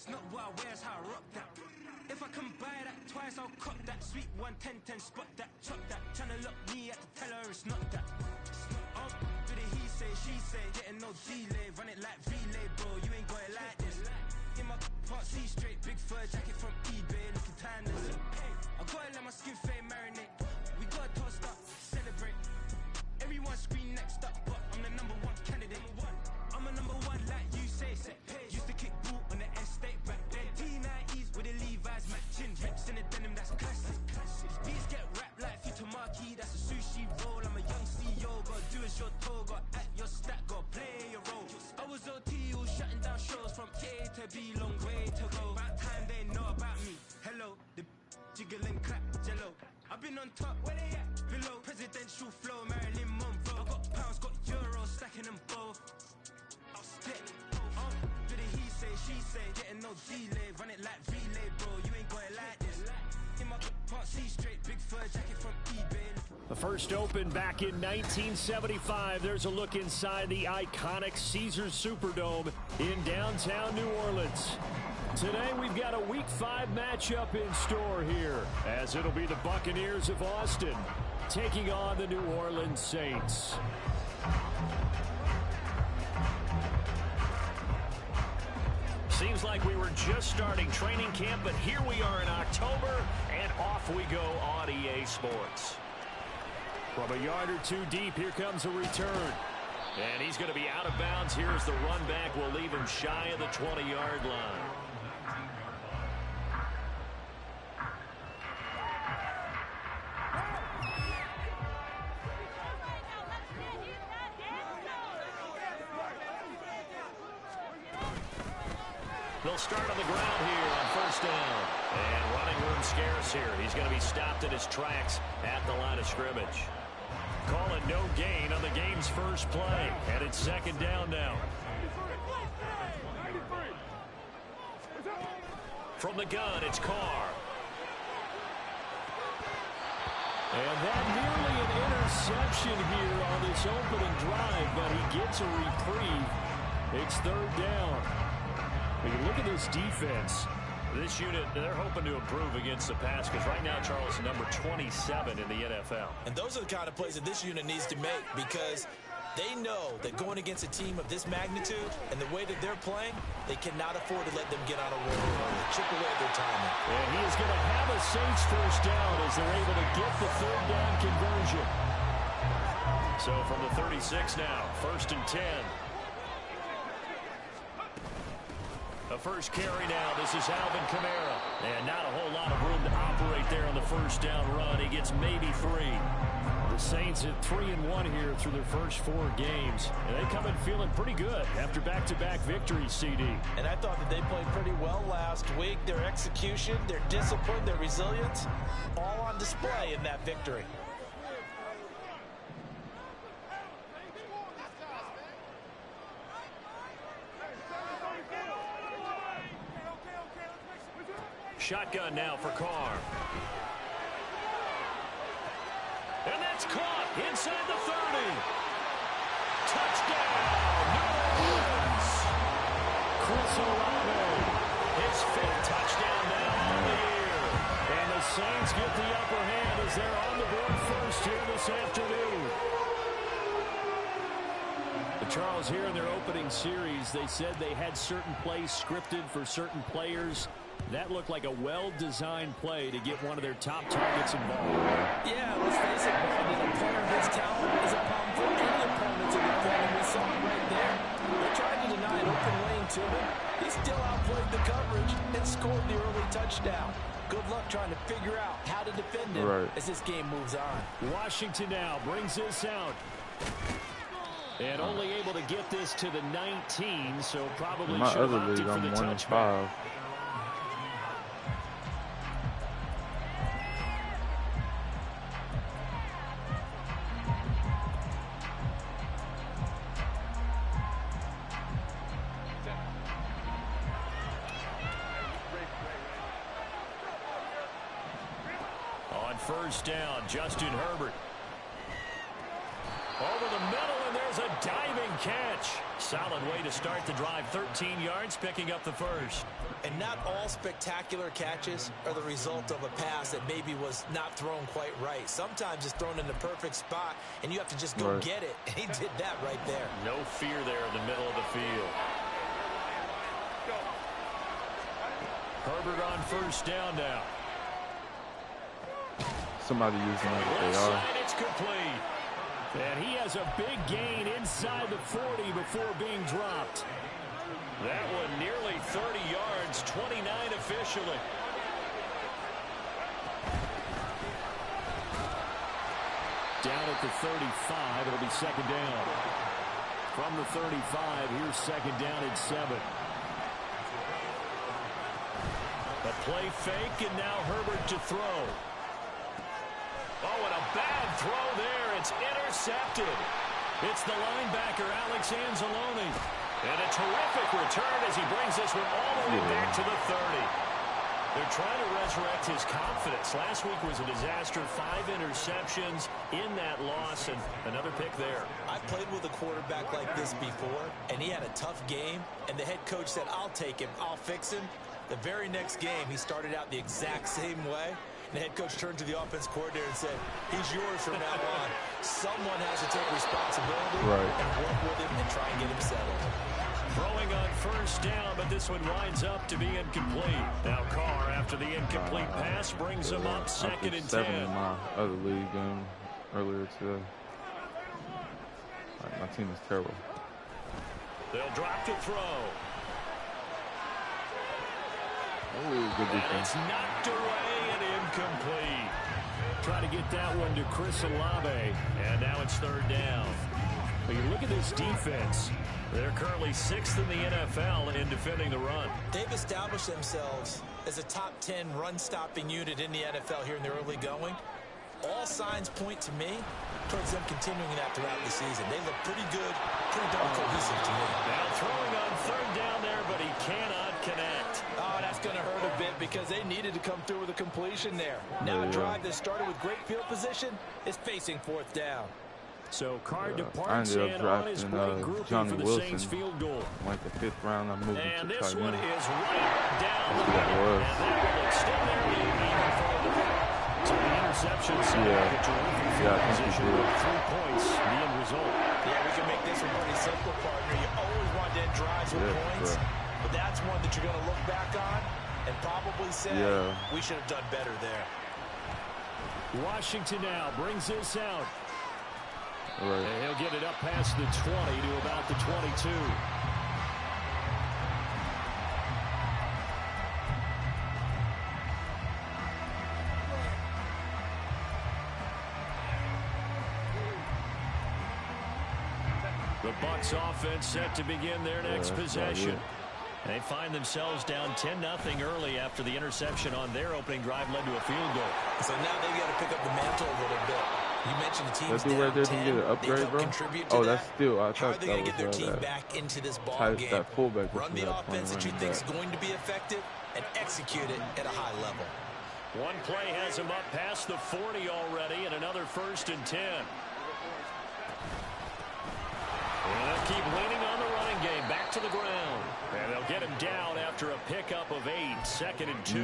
not what I wear, it's how I rock that. If I can buy that twice, I'll cop that. Sweet 110, spot that, chop that. Tryna lock me, I have to tell her it's not that. Do the he say, she say, getting no delay. Run it like relay, bro, you ain't got it like this. In my part C straight, big fur jacket from eBay, looking timeless. I gotta let my skin fade marinate. We gotta toast up, celebrate. Everyone scream next up, but I'm the #1 candidate. I'm a #1 like you say. Used to kick boot on the estate back then. T90s with the Levi's matching. Rips in the denim, that's classic. Beats get wrapped like Futamaki, that's a sushi roll. I'm a young CEO, gotta do as you're told. Gotta act your stat, gotta play your role. I was OT, all shutting down shows from A to B, long way to go. About time they know about me. Hello, the jiggle and clap, jello. I've been on top, where they at? Below, presidential flow, Marilyn Monroe. I got pounds, got euros, stacking them both. I'll stick. Do the he say, she say, getting no delay. Run it like relay, bro, you ain't got it like this. In my part C straight, big fur jacket from eBay. The first opened back in 1975. There's a look inside the iconic Caesars Superdome in downtown New Orleans. Today we've got a Week 5 matchup in store here, as it'll be the Buccaneers of Austin taking on the New Orleans Saints. Seems like we were just starting training camp, but here we are in October, and off we go on EA Sports. From a yard or two deep, here comes a return. And he's going to be out of bounds. Here's the run back. We'll leave him shy of the 20-yard line. They'll start on the ground here on first down. And running room scarce here. He's going to be stopped in his tracks at the line of scrimmage. Call it no gain on the game's first play. And it's second down now. From the gun, it's Carr. And that nearly an interception here on this opening drive, but he gets a reprieve. It's third down. When you look at this defense, this unit, they're hoping to improve against the pass because right now, Charles, is number 27 in the NFL. And those are the kind of plays that this unit needs to make because they know that going against a team of this magnitude and the way that they're playing, they cannot afford to let them get on a roll or chip away at their timing. And he is going to have a Saints first down as they're able to get the third down conversion. So from the 36 now, first and 10. A first carry now. This is Alvin Kamara. And not a whole lot of room to operate there on the first down run. He gets maybe 3. The Saints at 3-1 here through their first 4 games. And they come in feeling pretty good after back-to-back victories, CD. And I thought that they played pretty well last week. Their execution, their discipline, their resilience, all on display in that victory. Shotgun now for Carr. And that's caught inside the 30. Touchdown, New Orleans. Chris Olave, his 5th touchdown now on the year. And the Saints get the upper hand as they're on the board first here this afternoon. Charles, here in their opening series, they said they had certain plays scripted for certain players. That looked like a well-designed play to get one of their top targets involved. Yeah, let's face it, Brandon. A player of his talent is a problem for any opponent to defend, and we saw it right there. They tried to deny an open lane to him. He still outplayed the coverage and scored the early touchdown. Good luck trying to figure out how to defend him as this game moves on. Washington now brings this out. And only able to get this to the 19, so probably should have opted for the touchback. On first down, Justin Herbert. Over the middle, and there's a diving catch. Solid way to start the drive. 13 yards, picking up the first. And not all spectacular catches are the result of a pass that maybe was not thrown quite right. Sometimes it's thrown in the perfect spot, and you have to just go get it. And he did that right there. No fear there in the middle of the field. Herbert on first down now. Somebody using like they are. It's complete. And he has a big gain inside the 40 before being dropped. That one nearly 30 yards, 29 officially. Down at the 35, it'll be second down. From the 35, here's second down at 7. A play fake, and now Herbert to throw. Oh, and a bad throw there. It's intercepted. It's the linebacker, Alex Anzalone. And a terrific return as he brings this one all the way back to the 30. They're trying to resurrect his confidence. Last week was a disaster. 5 interceptions in that loss, and another pick there. I've played with a quarterback like this before, and he had a tough game, and the head coach said, I'll take him, I'll fix him. The very next game, he started out the exact same way. The head coach turned to the offense coordinator and said, he's yours from now on. Someone has to take responsibility and work with him and try and get him settled. Throwing on first down, but this one winds up to be incomplete. Now Carr, after the incomplete pass, brings him up second and 10. 7 in my other league game earlier today. My team is terrible. They'll drop to throw. Ooh, good defense. And it's knocked away and incomplete. Try to get that one to Chris Olave, and now it's third down. But you look at this defense. They're currently 6th in the NFL in defending the run. They've established themselves as a top 10 run-stopping unit in the NFL here in the early going. All signs point to me towards them continuing that throughout the season. They look pretty good, pretty darn cohesive to me. Now throwing on third down there, but he cannot connect. Oh, that's going to hurt a bit because they needed to come through with a completion there. Now a drive that started with great field position is facing fourth down. So Carr departs and on his way grouping for the Saints field goal. Like the 5th round, I moved and to this tight one end. is right down the middle. was. And that will extend their lead even further. So the interception set up a terrific field position with 3 points, the end result. Yeah, we can make this one pretty simple, partner. You always want to end drives with points, but that's one that you're going to look back on and probably say, we should have done better there. Washington now brings this out. Right. And he'll get it up past the 20 to about the 22. The Bucs offense set to begin their next possession. They find themselves down 10-0 early after the interception on their opening drive led to a field goal. So now they've got to pick up the mantle a little bit. You mentioned the team's that dude right there down 10. didn't get an upgrade, bro? Oh, that's still. I How are thought they that going to get their was team back into this ball game? that fullback. Run the offense that you think is going to be effective and execute it at a high level. One play has him up past the 40 already, and another 1st and 10. And they'll keep leaning on the running game, back to the ground. And they'll get him down after a pickup of 8, 2nd and 2.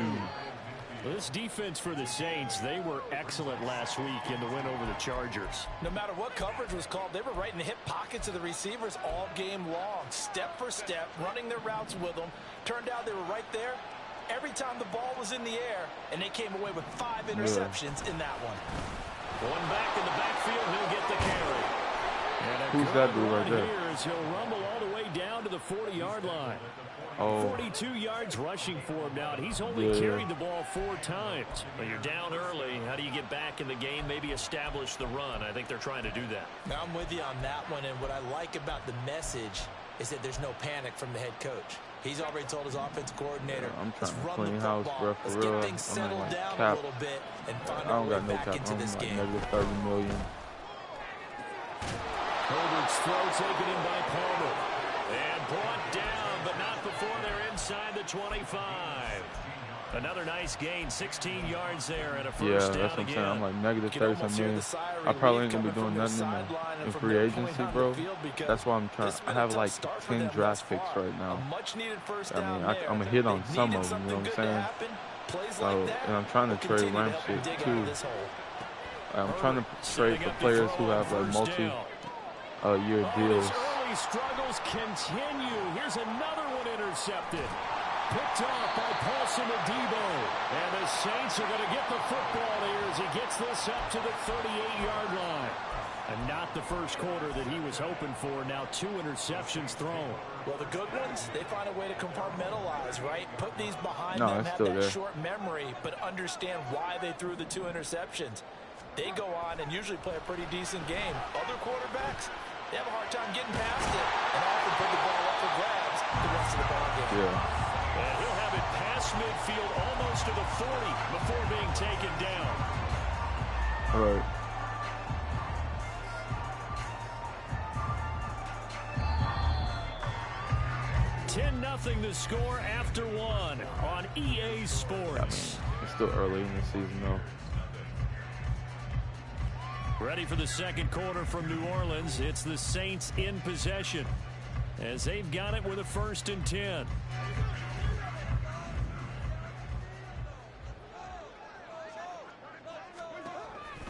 Well, this defense for the Saints, they were excellent last week in the win over the Chargers. No matter what coverage was called, they were right in the hip pockets of the receivers all game long, step for step, running their routes with them. Turned out they were right there every time the ball was in the air, and they came away with 5 interceptions in that one. One back in the backfield, he'll get the carry. Who's that dude right there? Here as he'll rumble all the way down to the 40-yard line. 42 yards rushing for him now. He's only carried the ball 4 times. But you're down early. How do you get back in the game? Maybe establish the run. I think they're trying to do that. Now, I'm with you on that one, and what I like about the message is that there's no panic from the head coach. He's already told his offensive coordinator, let's run the football. Let's get things settled down a little bit and find our way back into this game. -30 million. Herbert's throw taken in by Palmer. And brought down, but not before they're inside the 25. Another nice gain, 16 yards there and a Yeah, first down that's what I'm again. saying. I'm like negative 30-some million. I probably ain't gonna be doing nothing in free agency, bro. That's why I'm trying. I have like 10 draft picks right now. I mean, I'm gonna hit on some of them. You know what I'm saying? So, and I'm trying to trade Ramsey too. I'm trying to trade for players who have like multi-year deals. Early struggles continue. Here's another one intercepted. Picked off by Paulson Adebo. And the Saints are going to get the football here as he gets this up to the 38-yard line. And not the first quarter that he was hoping for. Now 2 interceptions thrown. Well, the good ones, they find a way to compartmentalize, right? Put these behind them, have that short memory, but understand why they threw the 2 interceptions. They go on and usually play a pretty decent game. Other quarterbacks, they have a hard time getting past it and often put the ball up for grabs the rest of the ball game. Yeah. And he'll have it past midfield almost to the 40 before being taken down. All right. Nothing the score after 1 on EA Sports. It's still early in the season, though. Ready for the second quarter from New Orleans. It's the Saints in possession as they've got it with a 1st and 10.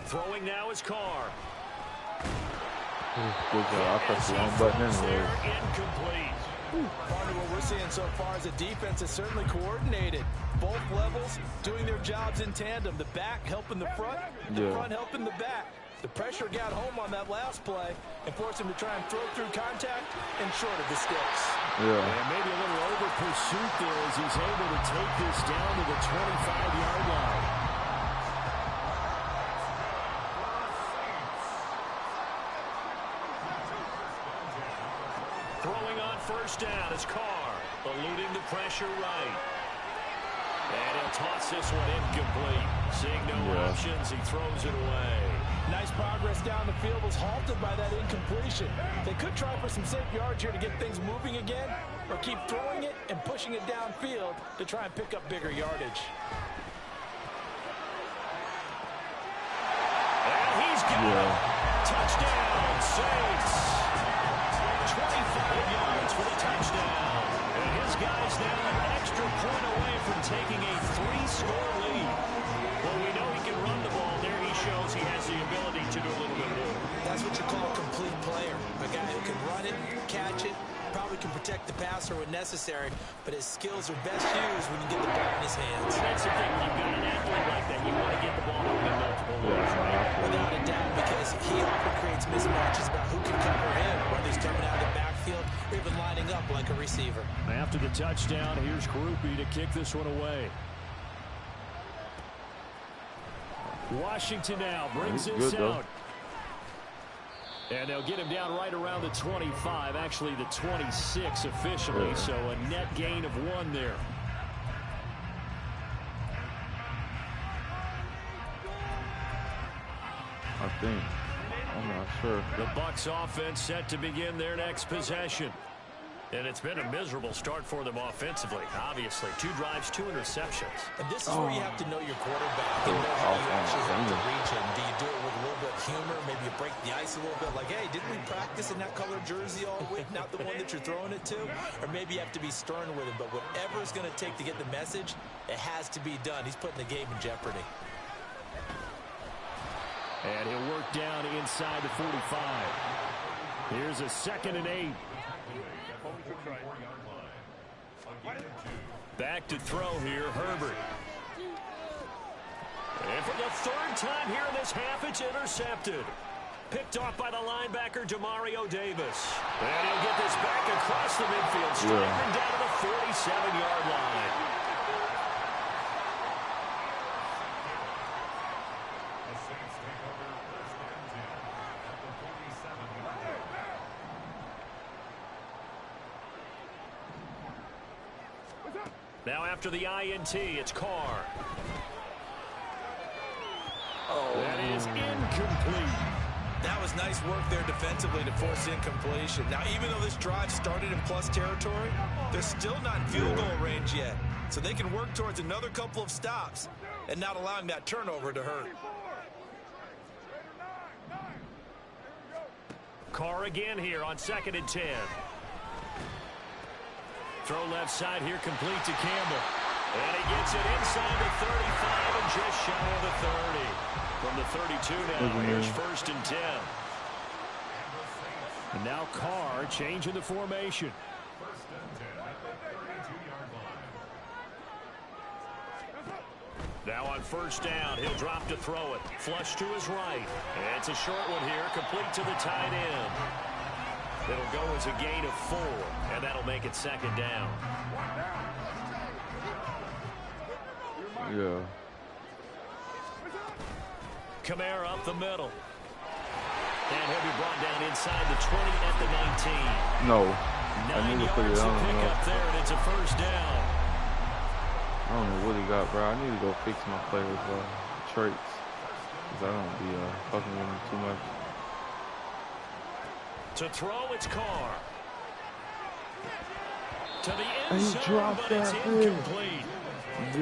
Throwing now is Carr. Good job. I pressed the wrong button anyway. Incomplete. Part of what we're seeing so far is the defense is certainly coordinated. Both levels doing their jobs in tandem. The back helping the front, the front helping the back. The pressure got home on that last play and forced him to try and throw through contact and short of the sticks. Yeah. And maybe a little over pursuit there as he's able to take this down to the 25-yard line. Throwing on 1st down is Carr, eluding the pressure right. And he'll toss this one incomplete. Seeing no options, he throws it away. Nice progress down the field was halted by that incompletion. They could try for some safe yards here to get things moving again, or keep throwing it and pushing it downfield to try and pick up bigger yardage. And he's got it. Touchdown, Saints. 25 yards for the touchdown. And his guys now an extra point away from taking a 3-score lead. Well, we know he can run the ball. There he shows he has the ability to do a little bit more. That's what you call a complete player. A guy who can run it, catch it, probably can protect the passer when necessary, but his skills are best used when you get the ball in his hands. That's the thing. When you've got an athlete like that, you want to get the ball in multiple ways, right? Without a doubt, because he often creates mismatches about who can cover him, whether he's coming out of the backfield or even lining up like a receiver. After the touchdown, here's Groupie to kick this one away. Washington now brings this out. And they'll get him down right around the 25, actually the 26 officially, so a net gain of 1 there. I think. I'm not sure. The Bucs offense set to begin their next possession. And it's been a miserable start for them offensively, obviously. 2 drives, 2 interceptions. And this is where you have to know your quarterback and know how you actually have to reach him. Do you do it with a little bit of humor? Maybe you break the ice a little bit, like, hey, didn't we practice in that colored jersey all week? Not the one that you're throwing it to? Or maybe you have to be stern with him. But whatever it's going to take to get the message, it has to be done. He's putting the game in jeopardy. And he'll work down inside the 45. Here's a 2nd and 8. Back to throw here, Herbert. And for the 3rd time here in this half, it's intercepted. Picked off by the linebacker, Demario Davis. And he'll get this back across the midfield, striking down to the 47-yard line. Now after the INT, it's Carr. That is incomplete. That was nice work there defensively to force incompletion. Now, even though this drive started in plus territory, they're still not in field goal range yet. so they can work towards another couple of stops and not allowing that turnover to hurt. Carr again here on 2nd and 10. Throw left side here, complete to Campbell. And he gets it inside the 35 and just shy of the 30. From the 32 now, here's 1st and 10. And now Carr changing the formation. Now on 1st down, he'll drop to throw it. Flush to his right. And it's a short one here, complete to the tight end. It'll go as a gain of 4, and that'll make it 2nd down. Yeah. Kamara up the middle. And he'll be brought down inside the 20 at the 19. No. 9 yards to pick up there, and it's a 1st down. I don't know what he got, bro. I need to go fix my players' traits. Because I don't be fucking with him too much. To throw, it's Carr. To the end And he zone, dropped but it's that incomplete. Yo,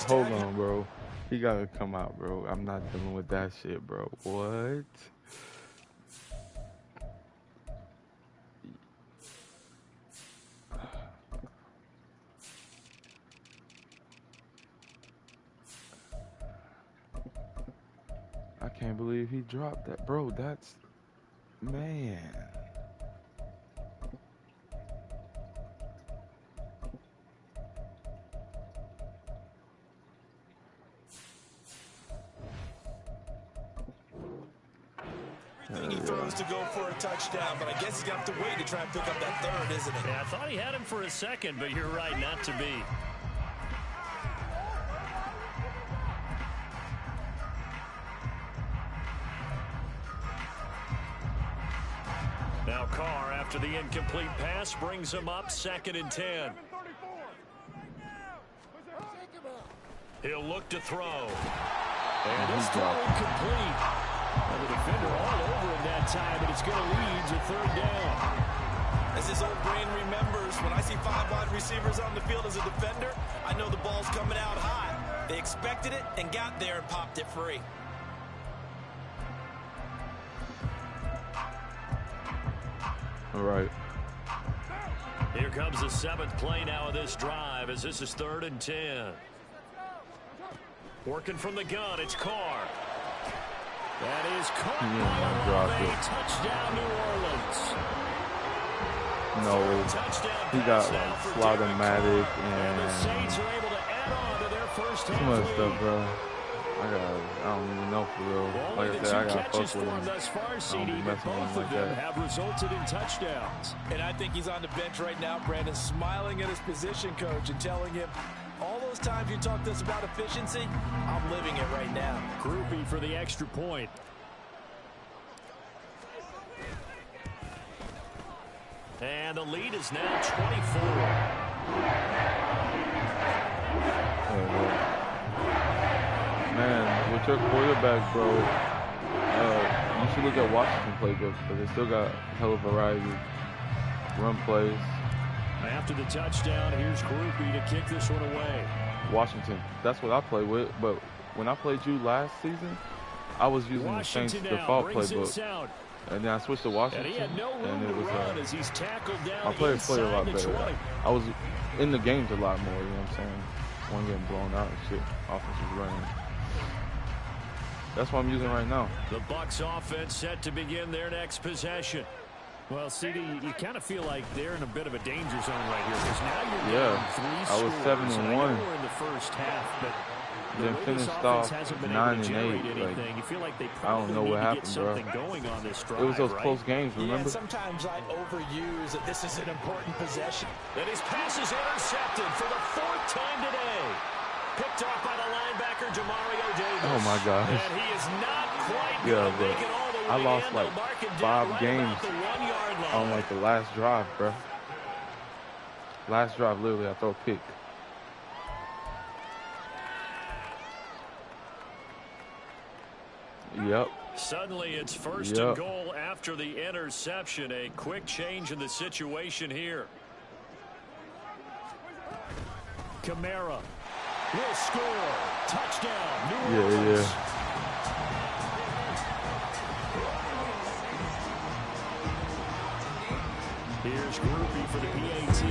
hold on, bro. He gotta come out, bro. I'm not dealing with that shit, bro. What? I can't believe he dropped that, bro. That's, man. He throws to go for a touchdown, but I guess he's got to wait to try and pick up that 3rd, isn't it? Yeah, I thought he had him for a second, but you're right, not to be. Now Carr, after the incomplete pass, brings him up 2nd and 10. He'll look to throw. And this throw incomplete. And the defender all over him that time, but it's going to lead to 3rd down. As his old brain remembers, when I see 5 wide receivers on the field as a defender, I know the ball's coming out high. They expected it and got there and popped it free. All right. Here comes the 7th play now of this drive as this is 3rd and 10. Working from the gun, it's Carr. That is caught by a touchdown, New Orleans. No, he got like Slaughter-matic and the Saints are able to add on to their first half too much lead. stuff, bro. I don't even know for real. Like I said, I got fuck with him. Thus far, I don't CD, be messing with both him of like them that. have resulted in touchdowns. And I think he's on the bench right now, Brandon, smiling at his position coach and telling him, all those times you talked to us about efficiency, I'm living it right now. Groupie for the extra point. And the lead is now 24. Man, with your quarterback, bro, you should look at Washington playbook, but they still got a hell of a variety. Run plays. After the touchdown, here's Groupie to kick this one away. Washington, that's what I play with, but when I played you last season, I was using Washington the Saints default playbook. And then I switched to Washington, and he had no room and it was as he's tackled down I played a lot the better. 20. I was in the games a lot more, you know what I'm saying? One getting blown out and shit. Offense was running. That's what I'm using right now. The Bucs offense set to begin their next possession. Well, CD, you kind of feel like they're in a bit of a danger zone right here because now you're down 3 I was scores. 7-1. I know we're in the first half, but then finished off 9-8. Like, you feel like they I don't know what happened, bro. Going on this drive, it was those right? close games, remember? Yeah, sometimes I overuse that this is an important possession. And his pass is intercepted for the 4th time today. Picked off by the linebacker, Demario Davis. Oh, my gosh. And he is not quite Yeah, going to but make it all the way I lost in. like They'll mark it 5 down right games about the 1-yard line. on like the last drive, bro. Last drive, literally, I throw a pick. Yep. Suddenly it's 1st and goal after the interception. A quick change in the situation here. Kamara will score. Touchdown, New Orleans. Yeah. Here's Groupie for the PAT.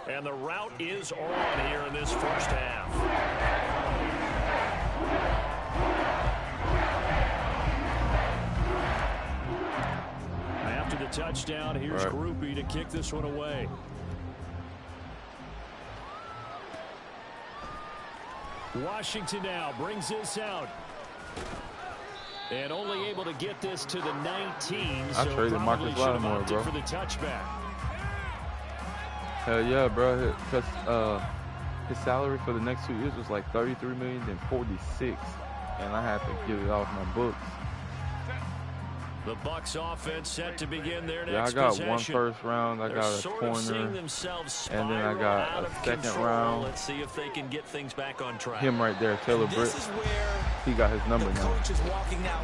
And the route is on here in this first half. After the touchdown, here's Groupie to kick this one away. Washington now brings this out. And only able to get this to the 19. I traded Marcus Lattimore, bro. For the touchback. Hell yeah, bro. Because his salary for the next 2 years was like $33 million, then $46, and I had to get it off my books. The Bucs offense set to begin their next Yeah, I got possession. one first round, I got a corner, and then I got a second round. Let's see if they can get things back on track. Him right there, Taylor Britt. He got his number now.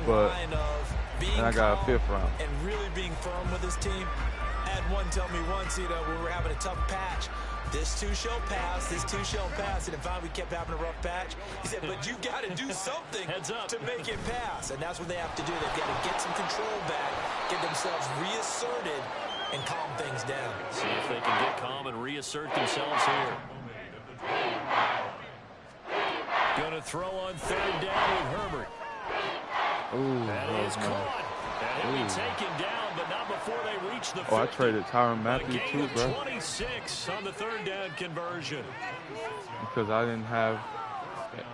But and I got a fifth round. And really being firm with his team. I had one tell me once, you know, we were having a tough patch. This too shall pass, this too shall pass. And if we kept having a rough patch, he said, but you got to do something to make it pass. And that's what they have to do. They've got to get some control back, get themselves reasserted, and calm things down. See if they can get calm and reassert themselves here. Going to throw on third down with Herbert. Ooh, that is caught. And he'll be taken down, but not before they reach the 50. I traded Tyrann Mathieu too, bro. 26 on the third down conversion. Because I didn't have,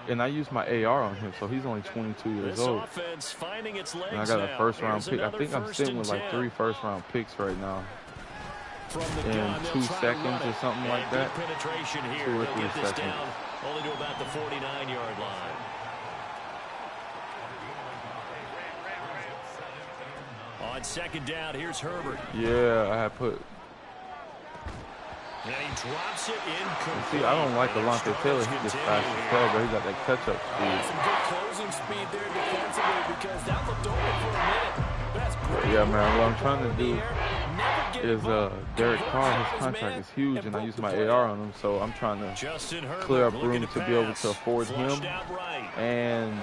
and I used my AR on him, so he's only 22 years old. Offense finding its legs and I got a first now. round pick. I think I'm sitting with like 3 first-round picks right now. In 2 seconds or something like that. Penetration here. 2 or 3 get this seconds. Down only to about the 49-yard line. On second down, here's Herbert. Yeah, I had put. And he drops it incomplete. See, I don't like Alontae Taylor. He's just fast as hell, but he got that catch-up speed. Some good closing speed there defensively because that looked open for a minute. That's great. Yeah, man, what I'm trying to do is Derek Carr, his contract is huge, and I use my AR on him, so I'm trying to clear up room to be able to afford him and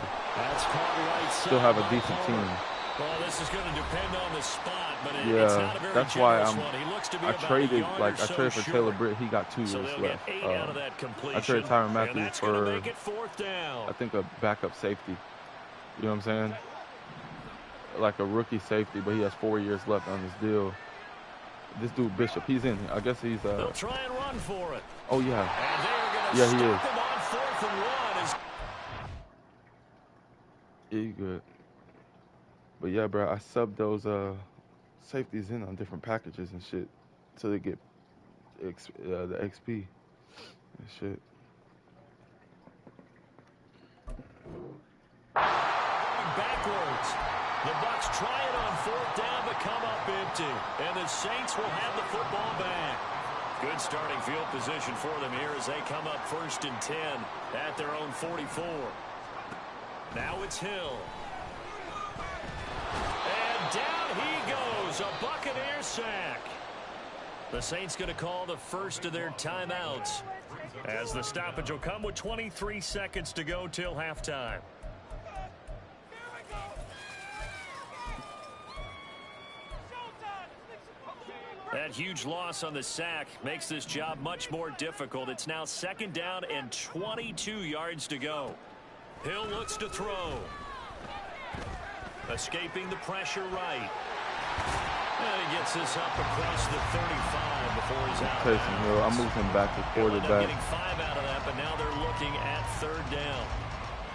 still have a decent team. Well, this is going to depend on the spot, but it's not a very that's why I traded for Taylor Britt. He got 2 years left. I traded Tyrann Mathieu for I think a backup safety. You know what I'm saying? Like a rookie safety, but he has 4 years left on his deal. This dude Bishop, he's in. I guess he's They'll try and run for it. Oh yeah. Yeah, he is. On 4th and 1 Yeah, you good. But yeah, bro, I subbed those safeties in on different packages and shit so they get the XP and shit. Backwards. The Bucs try it on 4th down, but come up empty. And the Saints will have the football back. Good starting field position for them here as they come up 1st and 10 at their own 44. Now it's Hill. And down he goes, a Buccaneer sack. The Saints going to call the first of their timeouts as the stoppage will come with 23 seconds to go till halftime. That huge loss on the sack makes this job much more difficult. It's now 2nd down and 22 yards to go. Hill looks to throw. Escaping the pressure right. And he gets this up across the 35 before he's out. Taysom Hill, I'm moving back to quarterback. Getting 5 out of that, but now they're looking at 3rd down.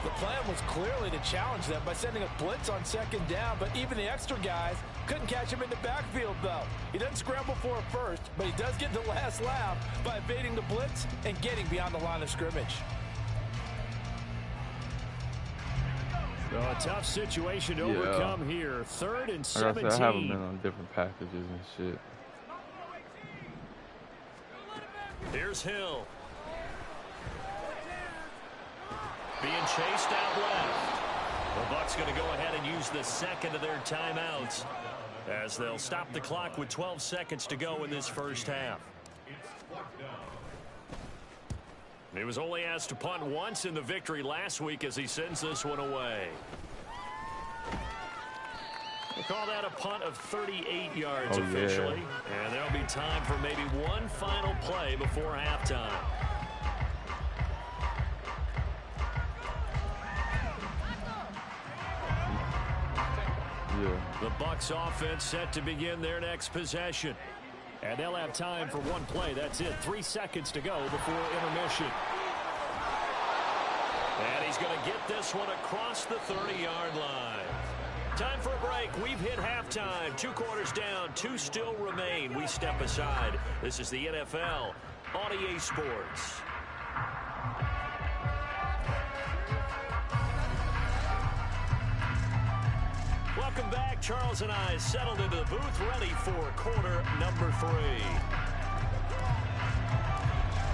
The plan was clearly to challenge them by sending a blitz on 2nd down, but even the extra guys couldn't catch him in the backfield, though. He doesn't scramble for a first, but he does get the last laugh by evading the blitz and getting beyond the line of scrimmage. So a tough situation to overcome here. 3rd and 17. Like I said, I have them in on different packages and shit. Here's Hill. Being chased out left. The Bucs going to go ahead and use the 2nd of their timeouts. as they'll stop the clock with 12 seconds to go in this first half. He was only asked to punt once in the victory last week as he sends this one away. They call that a punt of 38 yards officially. And there'll be time for maybe one final play before halftime. The Bucs offense set to begin their next possession. And they'll have time for one play. That's it. 3 seconds to go before intermission. And he's going to get this one across the 30-yard line. Time for a break. We've hit halftime. 2 quarters down. 2 still remain. We step aside. This is the NFL on EA Sports. Welcome back. Charles and I settled into the booth, ready for quarter number 3.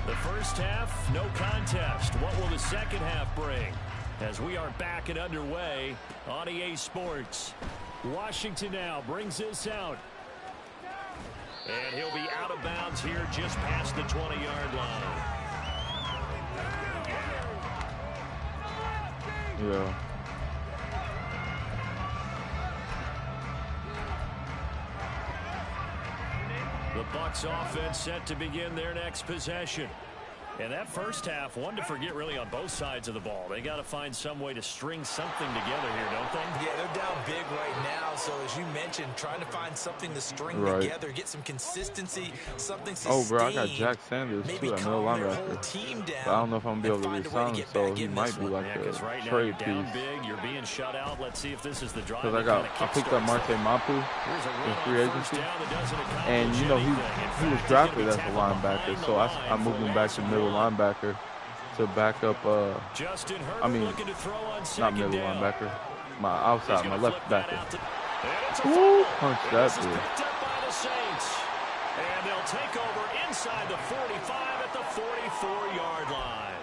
The first half, no contest. What will the second half bring? As we are back and underway on EA Sports. Washington now brings this out. And he'll be out of bounds here just past the 20-yard line. Yeah. The Bucs offense set to begin their next possession. And that first half, one to forget really on both sides of the ball. They got to find some way to string something together here, don't they? Yeah, they're down big right now. So as you mentioned, trying to find something to string together, get some consistency, something sustained. Oh, bro, I got Jack Sanders too at middle linebacker. But I don't know if I'm gonna be able to resign him, so he might be like a right trade now you're down piece. big, you're being shut out. Let's see if this is the drive. Because I picked up Marte Mapu in free agency, and you know he was drafted as a linebacker, so I moved him back to middle linebacker to back up. I mean, not middle linebacker, my outside, my left backer. Ooh, punch that dude. And they'll take over inside the 45 at the 44-yard line.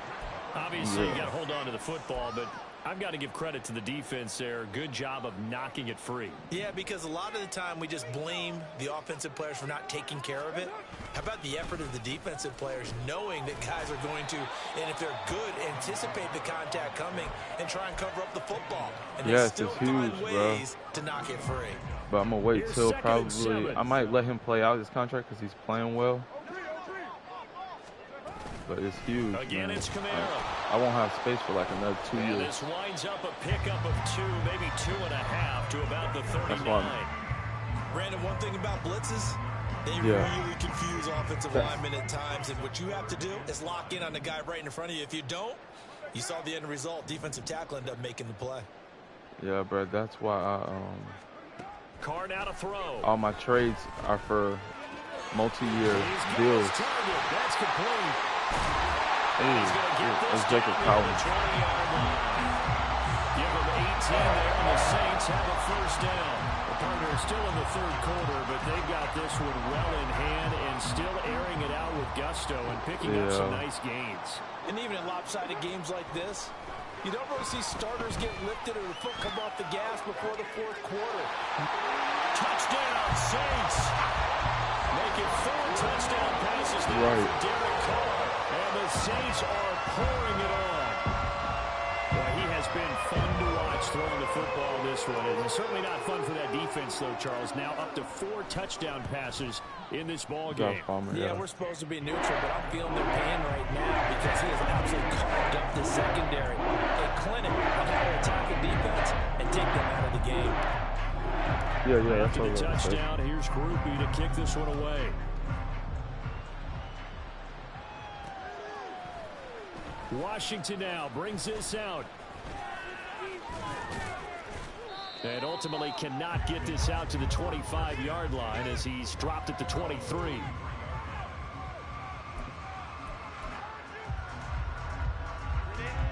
Obviously, you got to hold on to the football, but I've got to give credit to the defense there. Good job of knocking it free. Yeah, because a lot of the time we just blame the offensive players for not taking care of it. How about the effort of the defensive players knowing that guys are going to, and if they're good, anticipate the contact coming and try and cover up the football. And they still find ways to knock it free. But I'm going to wait till probably, I might let him play out his contract because he's playing well. But it's huge, Again, man. It's Kamara. I won't have space for like another 2 and years. This winds up a pickup of 2, maybe 2.5 to about the 39. Brandon, one thing about blitzes, they really confuse offensive linemen at times. And what you have to do is lock in on the guy right in front of you. If you don't, you saw the end result. Defensive tackle ended up making the play. Yeah, bro, that's why Card out a throw. all my trades are for multi-year deals. That's complete. It's Jacob Collins. Give them 18 there, and the Saints have a first down. The partner is still in the third quarter, but they've got this one well in hand and still airing it out with gusto and picking up some nice gains. And even in lopsided games like this, you don't really see starters get lifted or the foot come off the gas before the fourth quarter. Touchdown, Saints! Making 4 touchdown passes there for Derek Carr. And the Saints are pouring it on. Well, he has been fun to watch throwing the football this one. It's certainly not fun for that defense, though, Charles. Now up to 4 touchdown passes in this ball game. Yeah, we're supposed to be neutral, but I'm feeling their pain right now because he has absolutely carved up the secondary. A clinic on how to attack a defense and take them out of the game. Yeah, that's After the touchdown, here's Groupie to kick this one away. Washington now brings this out. And ultimately cannot get this out to the 25-yard line as he's dropped at the 23.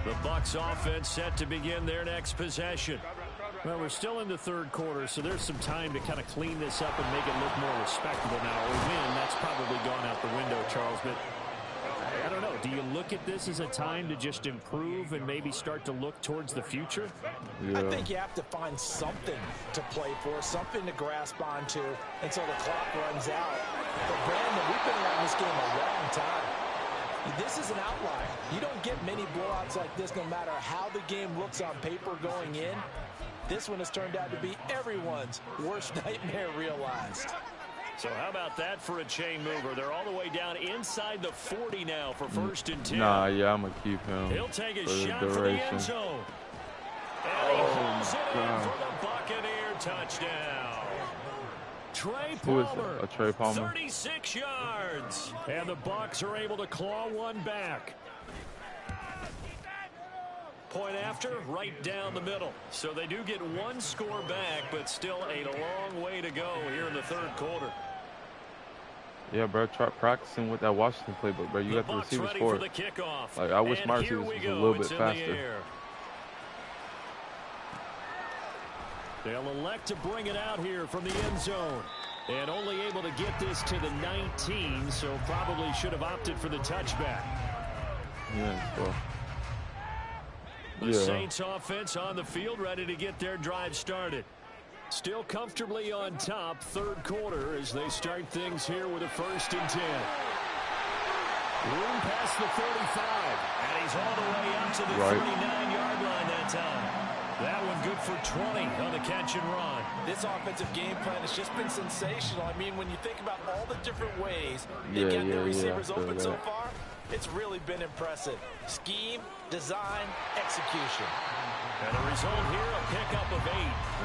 The Bucs offense set to begin their next possession. Well, we're still in the third quarter, so there's some time to kind of clean this up and make it look more respectable now. A win, that's probably gone out the window, Charles, but I don't know. Do you look at this as a time to just improve and maybe start to look towards the future? Yeah. I think you have to find something to play for, something to grasp onto until the clock runs out. But Brandon, we've been around this game a long time. This is an outlier. You don't get many blowouts like this no matter how the game looks on paper going in. This one has turned out to be everyone's worst nightmare realized. So how about that for a chain mover? They're all the way down inside the 40 now for 1st and 10. Nah, yeah, I'm going to keep him. He'll take a for shot the for the end zone. And he hauls it in for the Buccaneer touchdown. Trey Palmer, Trey Palmer, 36 yards. And the Bucs are able to claw one back. Point after, right down the middle. So they do get one score back, but still a long way to go here in the 3rd quarter. Yeah, bro, try practicing with that Washington playbook, bro. You got the receivers for it. Like, I wish my receivers was a little bit faster. They'll elect to bring it out here from the end zone. And only able to get this to the 19, so probably should have opted for the touchback. Yeah, bro. The Saints offense on the field, ready to get their drive started. Still comfortably on top, 3rd quarter as they start things here with a 1st and 10. Room past the 45, and he's all the way up to the 39-yard line that time. That one good for 20 on the catch and run. This offensive game plan has just been sensational. I mean, when you think about all the different ways they get their receivers open so far, it's really been impressive. Scheme, design, execution. And the result here, a pickup of 8.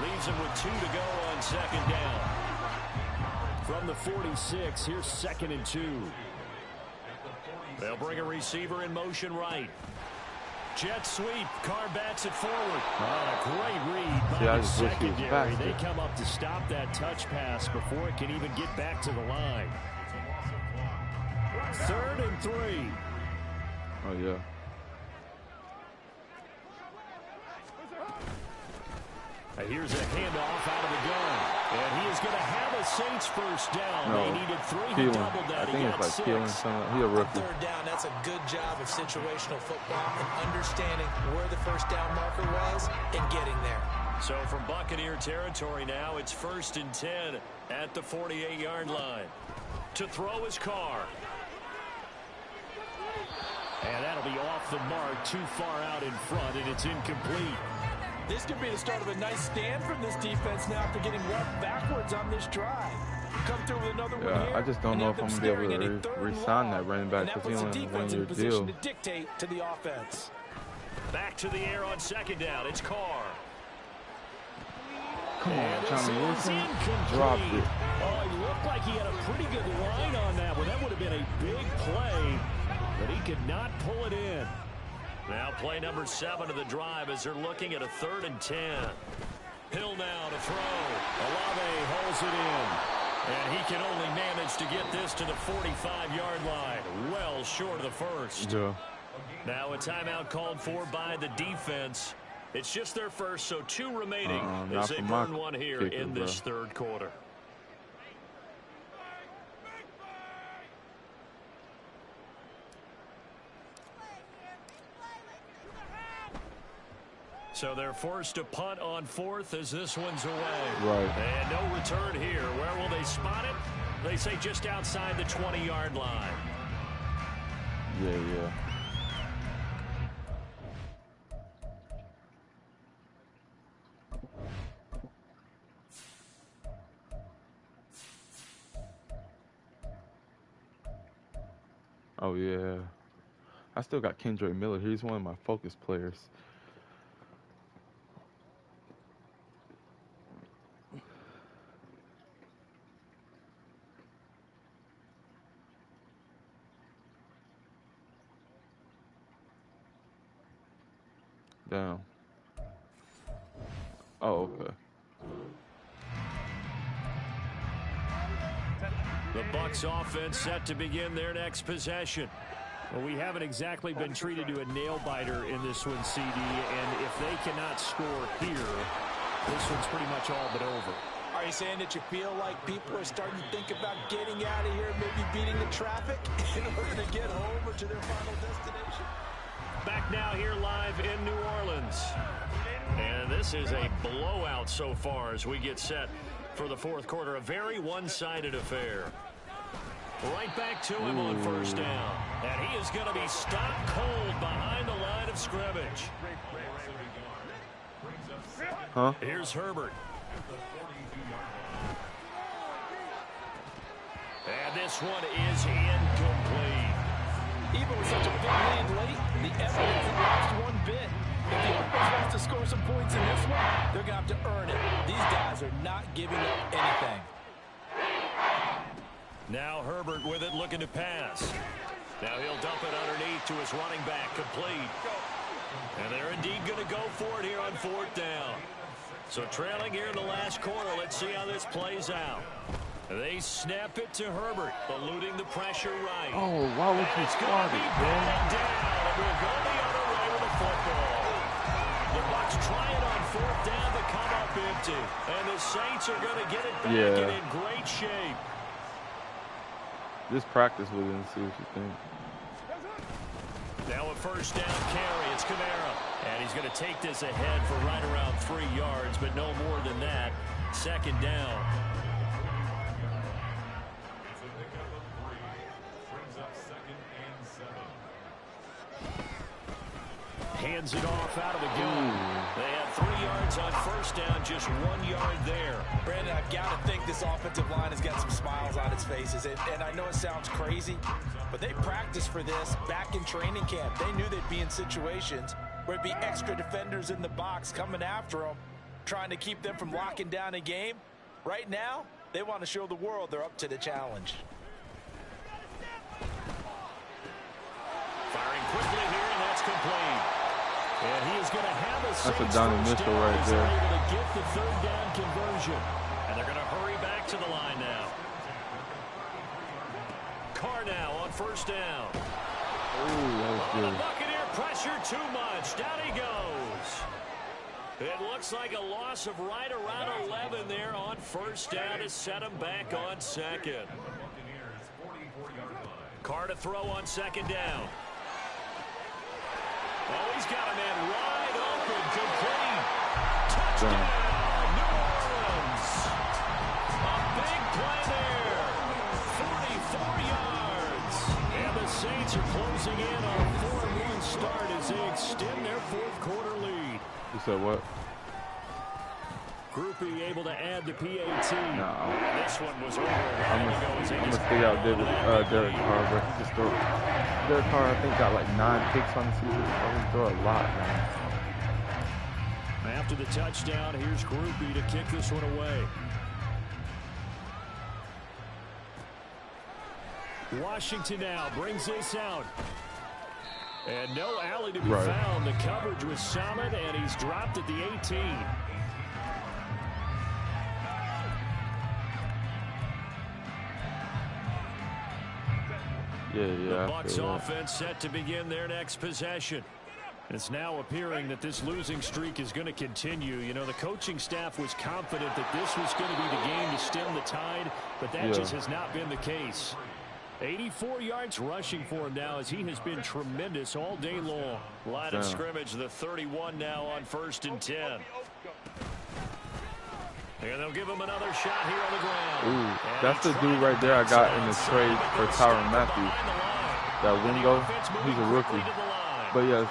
Leaves him with 2 to go on 2nd down. From the 46, here's 2nd and 2. They'll bring a receiver in motion right. Jet sweep. Carr bats it forward. A great read by the secondary. They come up to stop that touch pass before it can even get back to the line. 3rd and 3. Oh, yeah. Here's a handoff out of the gun. And he is going to have a Saints 1st down. No, they needed 3. He doubled that. I think it's like Keelan. He's a rookie. 3rd down, that's a good job of situational football and understanding where the 1st down marker was and getting there. So from Buccaneer territory now, it's 1st and 10 at the 48-yard line. To throw his Carr. And that'll be off the mark, too far out in front, and it's incomplete. This could be the start of a nice stand from this defense now after getting walked backwards on this drive. Come through with another one here. I just don't know if I'm going to be able to re-sign that running back because he only has a 1-year deal. To dictate to the offense. Back to the air on 2nd down. It's Carr. Come on, Johnny Wilson. Dropped it. Oh, he looked like he had a pretty good line on that one. That would have been a big play, but he could not pull it in. Now play number 7 of the drive as they're looking at a 3rd and 10. Hill now to throw. Olave holds it in. And he can only manage to get this to the 45-yard line. Well short of the 1st. Yeah. Now a timeout called for by the defense. It's just their 1st, so 2 remaining as they burn one here in this 3rd quarter. So they're forced to punt on 4th as this one's away. Right. And no return here. Where will they spot it? They say just outside the 20-yard line. Yeah. Oh, yeah. I still got Kendrick Miller. He's one of my focus players. Down. Oh, okay. The Bucs offense set to begin their next possession. Well, we haven't exactly been treated to a nail-biter in this one, CD, and if they cannot score here, this one's pretty much all but over. Are you saying that you feel like people are starting to think about getting out of here, maybe beating the traffic in order to get home or to their final destination. Back now here live in New Orleans. And this is a blowout so far as we get set for the fourth quarter. A very one-sided affair. Right back to him on first down. And he is going to be stopped cold behind the line of scrimmage. Here's Herbert. And this one is incomplete. Even with such a big lead late, the evidence has lost one bit. If the offense wants to score some points in this one, they're going to have to earn it. These guys are not giving up anything. Now Herbert with it, looking to pass. Now he'll dump it underneath to his running back, complete. And they're indeed going to go for it here on fourth down. So trailing here in the last quarter, let's see how this plays out. They snap it to Herbert, eluding the pressure right. Oh, why would you squat it, man? Down, and we'll go the other way with the football. The Bucs try it on fourth down to come up empty. And the Saints are going to get it back and in great shape. This practice with it and see what you think. Now a first down carry. It's Kamara. And he's going to take this ahead for right around 3 yards, but no more than that. Second down. Hands it off out of the gun. They have 3 yards on first down, just 1 yard there. Brandon, I've got to think this offensive line has got some smiles on its faces. And I know it sounds crazy, but they practiced for this back in training camp. They knew they'd be in situations where it'd be extra defenders in the box coming after them, trying to keep them from locking down a game. Right now, they want to show the world they're up to the challenge. Firing quickly here, and that's complete. And he is going to have a That's a down initial right there. Able to get the third down conversion. And they're going to hurry back to the line now. Carr now on first down. Ooh, that was good. The Buccaneer pressure too much. Down he goes. It looks like a loss of right around 11 there on first down to set him back on second. Carr to throw on second down. Oh, he's got a man wide open, complete. Touchdown, New Orleans. A big play there. 44 yards. And the Saints are closing in on a 4-1 start as they extend their fourth quarter lead. You said what? Groupie able to add the PAT. No. This one was over. I'm gonna stay out Derek Carr, but he just threw. Derek Carr, I think, got like 9 picks on the season. He threw a lot, man. After the touchdown, here's Groupie to kick this one away. Washington now brings this out. And no alley to be found. The coverage was solid, and he's dropped at the 18. The Bucs offense set to begin their next possession. It's now appearing that this losing streak is going to continue. You know, the coaching staff was confident that this was going to be the game to stem the tide, but that just has not been the case. 84 yards rushing for him now as he has been tremendous all day long. Line of scrimmage, the 31 now on 1st and 10. And they'll give him another shot here on the ground. Ooh, that's the dude right there I got in the trade for Tyrann Mathieu. That window, he's a rookie. But he has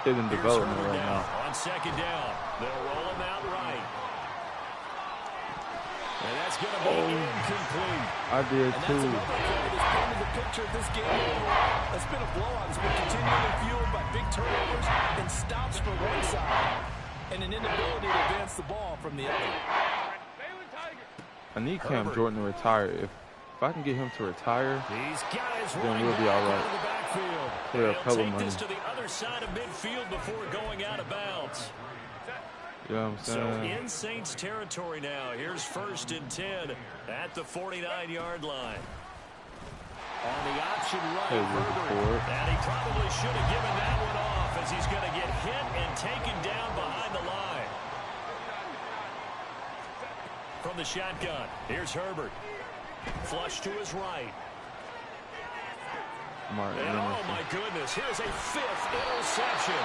hidden development right now. On second down, they'll roll him out right. And that's going to be incomplete. I did too. The picture of this game overall. It's been a blowout. It's been continually fueled by big turnovers and stops from one side and an inability to advance the ball from the other. I need Cam Jordan to retire. If I can get him to retire, then we'll be all right. He'll take this to the other side of midfield before going out of bounds. You know what I'm saying? So in Saints territory now. Here's 1st and 10 at the 49-yard line. On the option right, Herbert. And he probably should have given that one off as he's going to get hit and taken down behind the line. From the shotgun, here's Herbert. Flush to his right. Martin And oh, Emerson. my goodness, here's a 5th interception.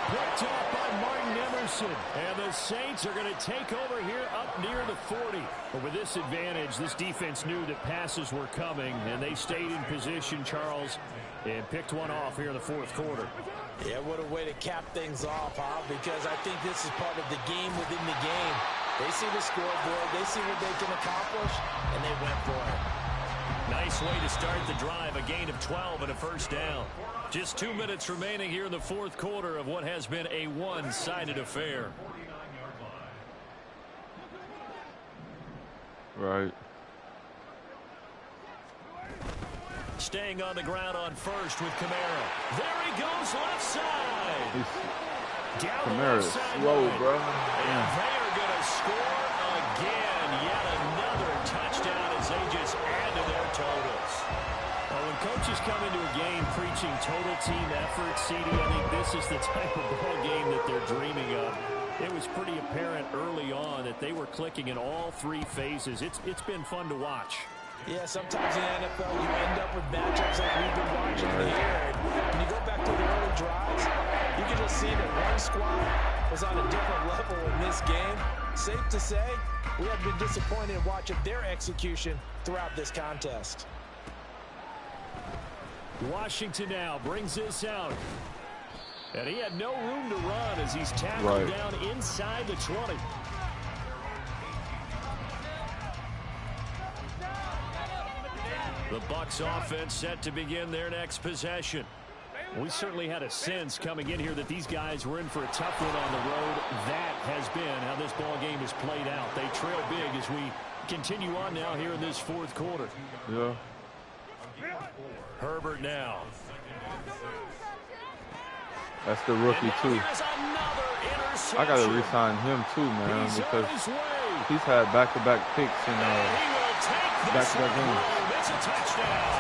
Picked off by Martin Emerson. And the Saints are going to take over here up near the 40. But with this advantage, this defense knew that passes were coming, and they stayed in position, Charles, and picked one off here in the 4th quarter. Yeah, what a way to cap things off, huh? Because I think this is part of the game within the game. They see the scoreboard, they see what they can accomplish, and they went for it. Nice way to start the drive, a gain of 12 and a first down. Just 2 minutes remaining here in the 4th quarter of what has been a one-sided affair. Right. Staying on the ground on first with Kamara. There he goes, left side. Kamara's slow, bro. And they are going to score again. Yet another touchdown as they just add to their totals. Well, when coaches come into a game preaching total team effort, CD, I think this is the type of ball game that they're dreaming of. It was pretty apparent early on that they were clicking in all 3 phases. It's been fun to watch. Yeah, sometimes in the NFL you end up with matchups like we've been watching here. When you go back to the early drives, you can just see that one squad was on a different level in this game. Safe to say, we have been disappointed in watching their execution throughout this contest. Washington now brings this out. And he had no room to run as he's tackled down inside the 20. The Bucs offense set to begin their next possession. We certainly had a sense coming in here that these guys were in for a tough one on the road. That has been how this ball game has played out. They trail big as we continue on now here in this 4th quarter. Yeah. Herbert now. That's the rookie, too. I got to re-sign him, too, man, because he's had back-to-back picks in back-to-back games. It's a touchdown.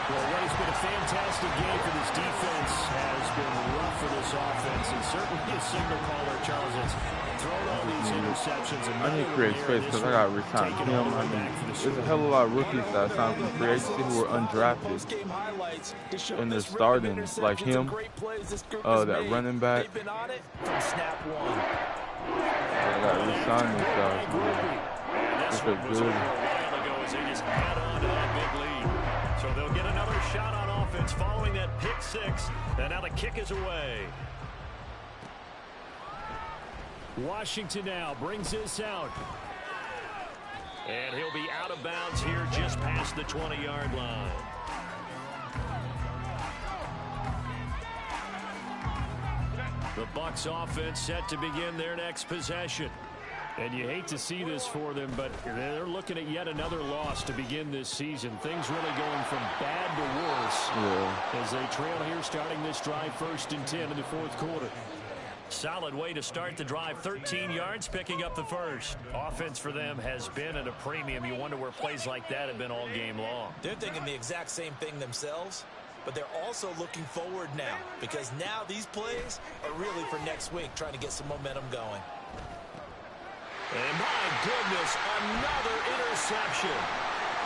Well, what has been a fantastic game for this defense has been rough for this offense, and certainly a signal caller, Charles, has thrown all these interceptions. I need to create space because I got to re-sign him. I mean, there's a hell of a lot of rookies that I signed from free agency who were undrafted, and they're starting, like him, that running back. I got to re-sign these guys, man. This is good. They just add on to that big lead. So they'll get another shot on offense following that pick 6. And now the kick is away. Washington now brings this out. And he'll be out of bounds here just past the 20-yard line. The Bucs offense set to begin their next possession. And you hate to see this for them, but they're looking at yet another loss to begin this season. Things really going from bad to worse as they trail here starting this drive 1st and 10 in the 4th quarter. Solid way to start the drive. 13 yards, picking up the first. Offense for them has been at a premium. You wonder where plays like that have been all game long. They're thinking the exact same thing themselves, but they're also looking forward now because now these plays are really for next week, trying to get some momentum going. And my goodness, another interception.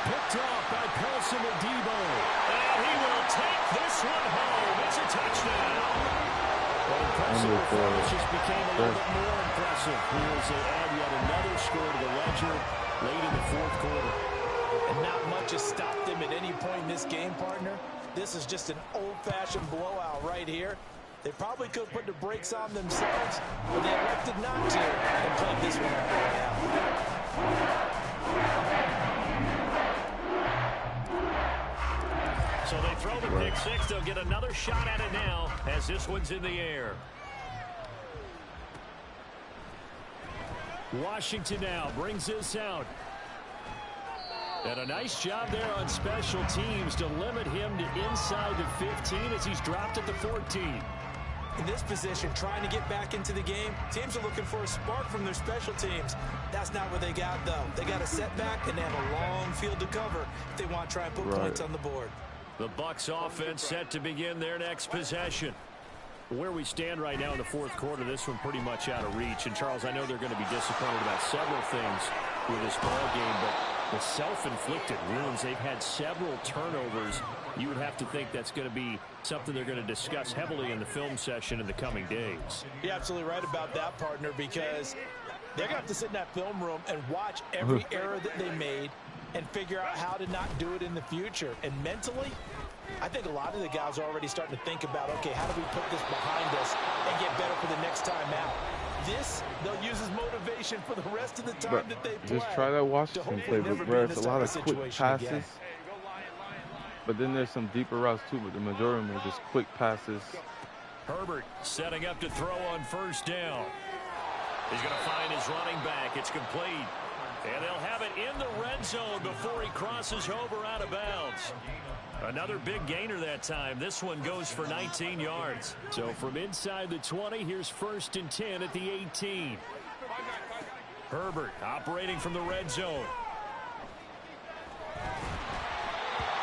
Picked off by Paulson Adebo. And he will take this one home. It's a touchdown. Well, impressive performance just became a little bit more impressive. Here's they add yet another score to the ledger late in the 4th quarter. And not much has stopped them at any point in this game, partner. This is just an old-fashioned blowout right here. They probably could have put the brakes on themselves, but they elected not to and played this one all the way out. So they throw the pick 6. They'll get another shot at it now as this one's in the air. Washington now brings this out. And a nice job there on special teams to limit him to inside the 15 as he's dropped at the 14. In this position, trying to get back into the game, teams are looking for a spark from their special teams. That's not what they got, though. They got a setback, and they have a long field to cover if they want to try and put points on the board. The Bucs offense set to begin their next possession. Where we stand right now in the 4th quarter, this one pretty much out of reach. And, Charles, I know they're going to be disappointed about several things with this ball game, but The self-inflicted wounds. They've had several turnovers. You would have to think that's going to be something they're going to discuss heavily in the film session in the coming days. You're absolutely right about that, partner, because they're going to have to sit in that film room and watch every error that they made and figure out how to not do it in the future. And mentally, I think a lot of the guys are already starting to think about, okay, how do we put this behind us and get better for the next time out? This, they'll use as motivation for the rest of the time that they play. Just try that Washington playbook, bro. It's a lot of quick passes. Again. But then there's some deeper routes, too, but the majority of them are just quick passes. Herbert setting up to throw on first down. He's going to find his running back. It's complete. And they'll have it in the red zone before he crosses over out of bounds. Another big gainer that time. This one goes for 19 yards. So from inside the 20, here's 1st and 10 at the 18. Herbert operating from the red zone.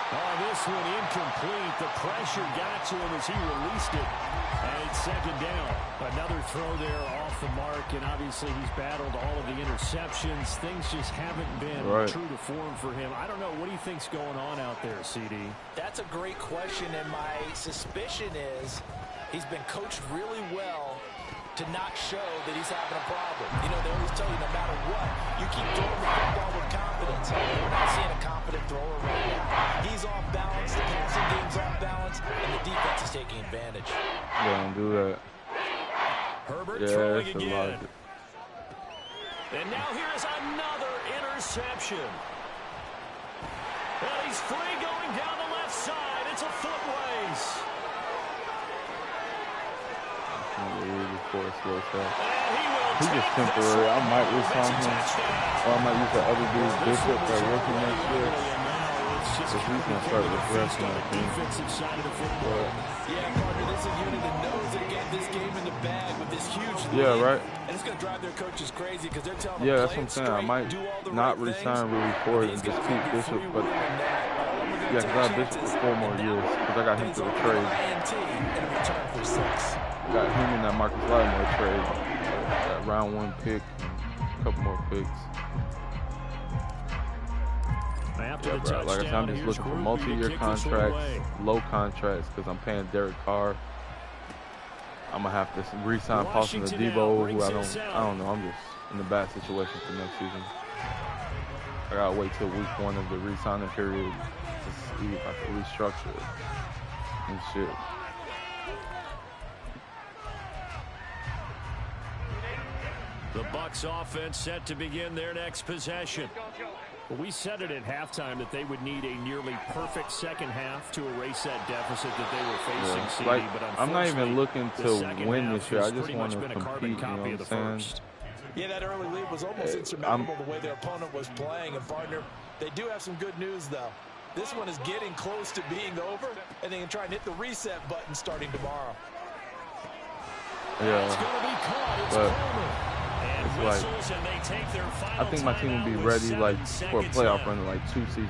Oh, this one incomplete. The pressure got to him as he released it. And it's 2nd down. Another throw there off the mark, and obviously he's battled all of the interceptions. Things just haven't been true to form for him. I don't know. What do you think's going on out there, CD? That's a great question, and my suspicion is he's been coached really well to not show that he's having a problem. You know, they always tell you no matter what, you keep throwing the football with confidence. We're not seeing a confident thrower right now. He's off balance, the passing game's off balance, and the defense is taking advantage. Don't do that. Herbert throwing again. And now here is another interception. Well, he's free going down the left side. It's a foot race. He's just temporary. I might resign him, or I might use the other dude's Bishop that rookie next year. Because he's going to start regressing, I think. Yeah, partner, this is a unit that knows they got this game in the bag with this huge lead. Yeah, right. And it's going to drive their coaches crazy because they're telling them, yeah, that's what I'm saying. I might not resign Willie Ford and just keep Bishop, but yeah, because I have Bishop for 4 more years because I got him through the trade. Got him in that Marcus Lattimore trade, that round 1 pick, a couple more picks. Yeah, bro, like I said, I'm just looking for multi-year contracts, low contracts, because I'm paying Derek Carr. I'm gonna have to re-sign Paulson Adebo, who I don't know. I'm just in a bad situation for next season. I gotta wait till week 1 of the re-signing period to see if I can restructure it and shit. The Bucs offense set to begin their next possession. We said it at halftime that they would need a nearly perfect second half to erase that deficit that they were facing. CD, like, but I'm not even looking to win this year. I just want to compete, you know what I'm saying? Yeah, that early lead was almost insurmountable the way their opponent was playing. And, partner, they do have some good news, though. This one is getting close to being over, and they can try and hit the reset button starting tomorrow. Yeah, it's going to be caught. It's like, I think my team will be ready like for a playoff run in like 2 seasons.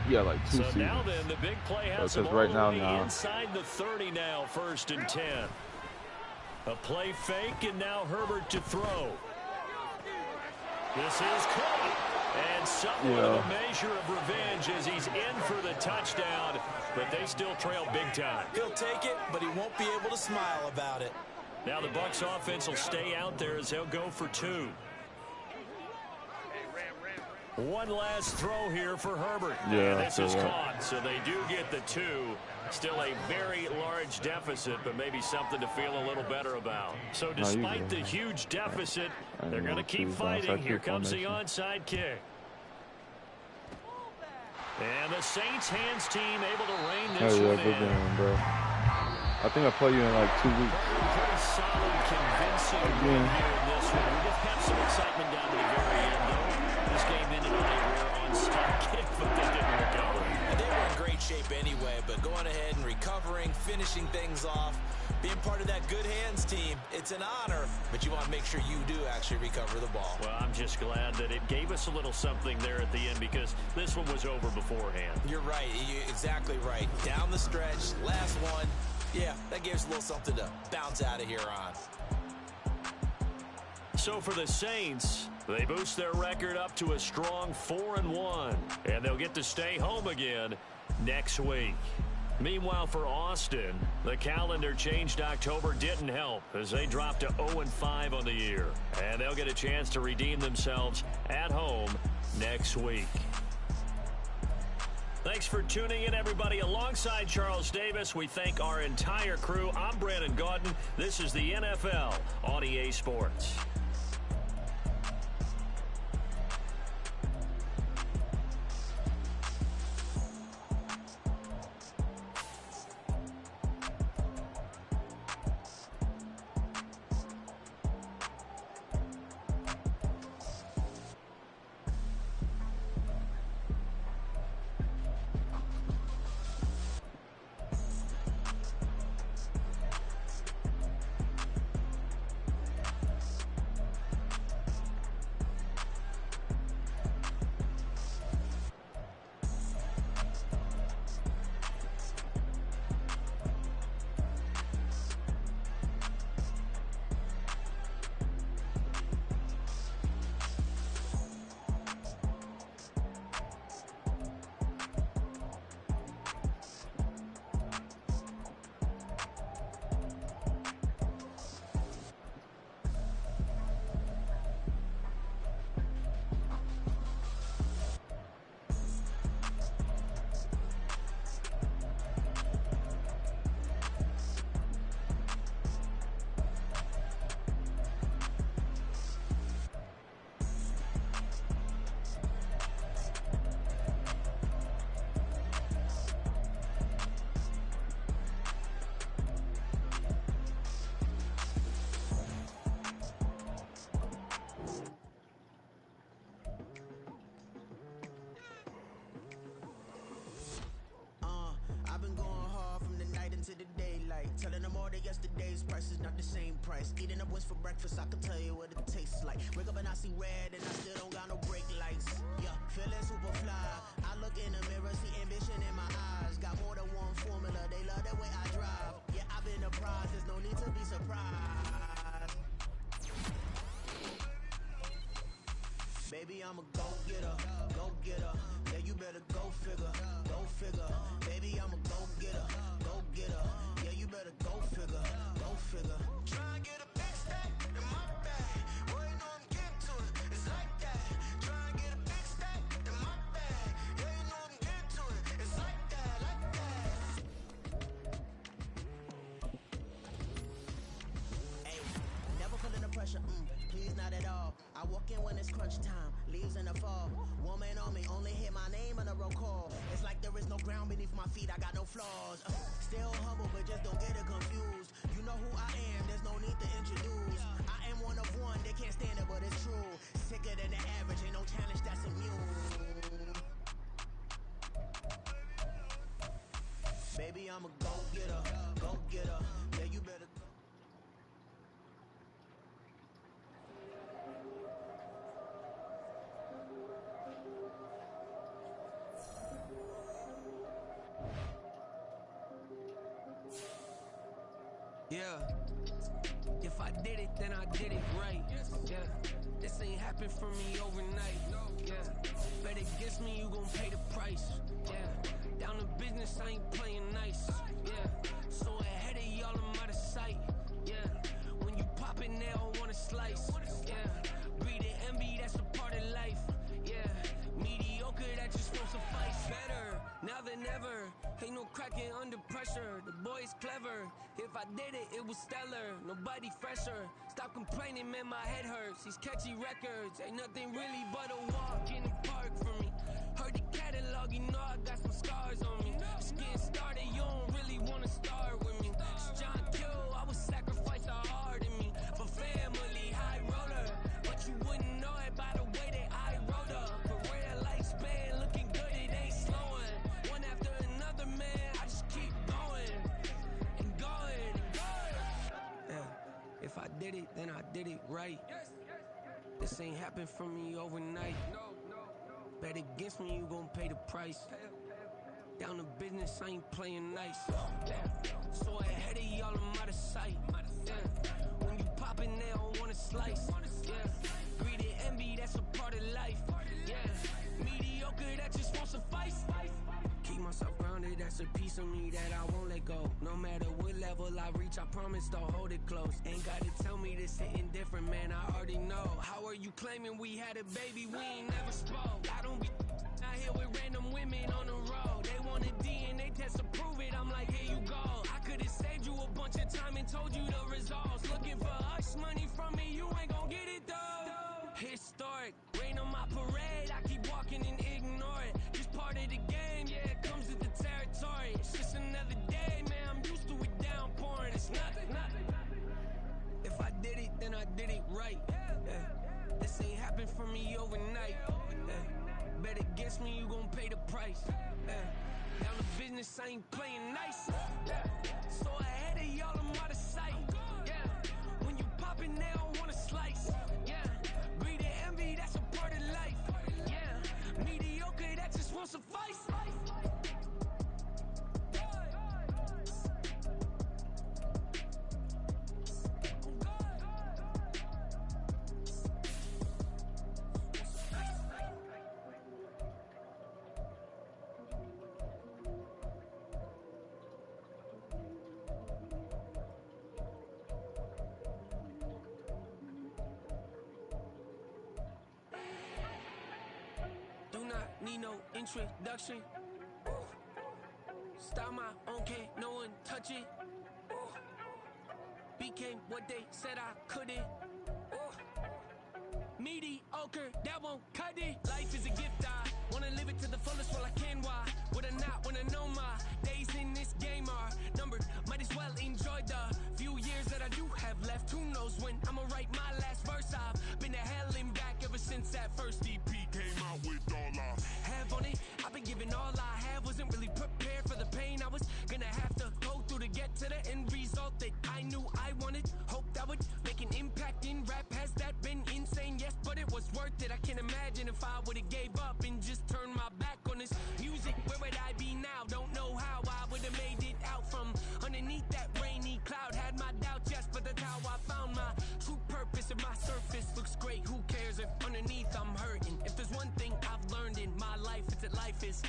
Yeah, like 2 seasons. Now then, the big play has because right now, inside the 30 now, 1st and 10. A play fake, and now Herbert to throw. This is caught. And somewhat of a measure of revenge as he's in for the touchdown, but they still trail big time. He'll take it, but he won't be able to smile about it. Now the Bucs offense will stay out there as they'll go for 2. One last throw here for Herbert. Yeah, and this is caught, so they do get the 2. Still a very large deficit, but maybe something to feel a little better about. So despite the huge deficit, they're going to keep fighting. Here comes the onside kick. And the Saints hands team able to rein this one in. Bro. I think I'll play you in like 2 weeks. Pretty solid, convincing win here in this one. We just have some excitement down to the very end, though. This game ended on a rare onside kick, but they didn't recover. And they were in great shape anyway, but going ahead and recovering, finishing things off, being part of that good hands team, it's an honor, but you want to make sure you do actually recover the ball. Well, I'm just glad that it gave us a little something there at the end because this one was over beforehand. You're right. You're exactly right. Down the stretch, last one. Yeah, that gives a little something to bounce out of here on. So for the Saints, They boost their record up to a strong 4-1, and they'll get to stay home again next week. Meanwhile, for Austin, the calendar changed October didn't help as they dropped to 0-5 on the year, and they'll get a chance to redeem themselves at home next week. Thanks for tuning in, everybody. Alongside Charles Davis, we thank our entire crew. I'm Brandon Gaudin. This is the NFL on EA Sports. Telling them all that yesterday's price is not the same price. Eating up wings for breakfast, I can tell you what it tastes like. Wake up and I see red and I still don't got no brake lights. Yeah, feeling super fly. I look in the mirror, see ambition in my eyes. Got more than one formula, they love the way I drive. Yeah, I've been a prize, there's no need to be surprised. Baby, I'm a go-getter, go-getter. Yeah, you better go figure, go figure. Baby, I'm a go-getter, go-getter. Yeah, you better go figure, go figure. Try and get a big stack in my bag. Boy, you know I'm getting to it, it's like that. Try and get a big stack in my bag. Yeah, you know I'm getting to it, it's like that, like that. Hey, never feeling the pressure, please not at all. I walk in when it's crunch time, leaves in the fall. Woman on me, only hit my name on a roll call. It's like there is no ground beneath my feet, I got no flaws. Still humble, but just don't get it confused. You know who I am, there's no need to introduce. I am one of one, they can't stand it, but it's true. Sicker than the average, ain't no challenge that's immune. Baby, I'm a go-getter, go-getter. Yeah, you better go. Yeah, if I did it, then I did it right. Yeah, this ain't happened for me overnight. Yeah, bet against me, you gon' pay the price. Yeah, down to business, I ain't playing nice. Yeah, so ahead of y'all, I'm out of sight. Yeah, when you pop it, they don't wanna slice. Yeah, breed the envy, that's a part of life. Yeah, mediocre, that just won't suffice. Better now than ever. Ain't no cracking under pressure, the boy's clever. If I did it, it was stellar, nobody fresher. Stop complaining, man, my head hurts. These catchy records, ain't nothing really but a walk in the park for me. Heard the catalog, you know I got some scars on me. Just getting started, you don't really wanna start with me. It's John Kill, I would sacrifice a heart in me. For family, high roller, but you wouldn't know it by the way that I wrote up. Career lifespan, looking good, it ain't slowing. One after another, man, I just keep going and going and going. Yeah, if I did it, then I did it right. This ain't happened for me overnight. Bet against me, you gon' pay the price. Down to business, I ain't playing nice. So ahead of y'all, I'm out of sight. When you poppin', they don't wanna slice. Greedy envy, that's a part of life. Yeah, mediocre, that just won't suffice. Keep myself grounded, that's a piece of me that I won't let go. No matter what level I reach, I promise to hold it close. Ain't gotta tell me this hitting different, man, I already know. How are you claiming we had a baby, we ain't never spoke? I don't be out here with random women on the road. They want a DNA test to prove it, I'm like, here you go. I could've saved you a bunch of time and told you the results. Looking for hush money from me, you ain't gon' get it though. Historic, rain on my parade, I keep walking and ignore it. Just part of the game, yeah, it comes with the territory. It's just another day, man, I'm used to it downpouring. It's nothing. If I did it, then I did it right. This ain't happened for me overnight. Bet against me, you gon' pay the price. Down the business, I ain't playing nice. So ahead of y'all, I'm out of sight. When you poppin', they don't wanna slice. Greed and envy, that's a part of life. Mediocre, that just won't suffice. Need no introduction. Start my own, can't no one touch it. Became what they said I couldn't. Mediocre, that won't cut it. Life is a gift, I wanna live it to the fullest while I can. Why would I not wanna know my days in this game are numbered? Might as well enjoy the few years that I do have left. Who knows when I'ma write my last verse? I've been to hell and back ever since that first EP came out with all I have on it. I've been giving all I have, wasn't really prepared for the pain I was gonna have to go through to get to the end result that I knew I wanted. Hoped I would make an impact in rap. Has that been insane? Yes, but it was worth it. I can't imagine if I would've gave up and just turned my back on this music. Where would I be now? Don't know how I would've made it out from underneath that rainy cloud. Had my doubts, yes, but that's how I found my true purpose. If my surface looks great, who cares if underneath I'm hurting? If there's one thing I've learned in my life, it's that life is